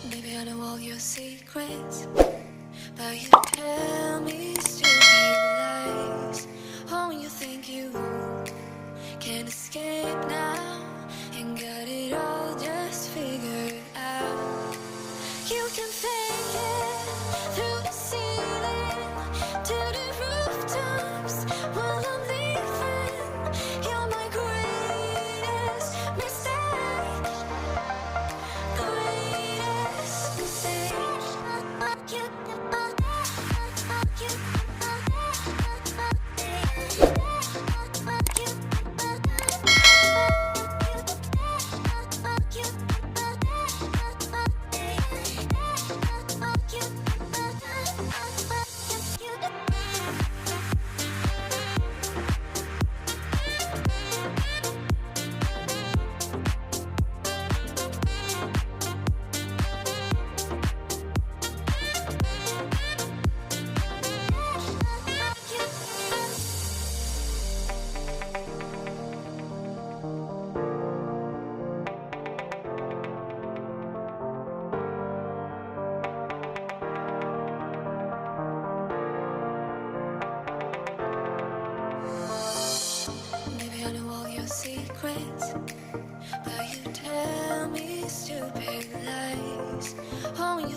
Maybe I know all your secrets, but you tell me stupid lies. Oh, you think you can escape now and got it all just figured out. You can fake it through the ceiling to the rooftops while I'm leaving. You're my greatest mistake. Greatest mistake. Maybe I know all your secrets, but you tell me stupid lies. Oh, you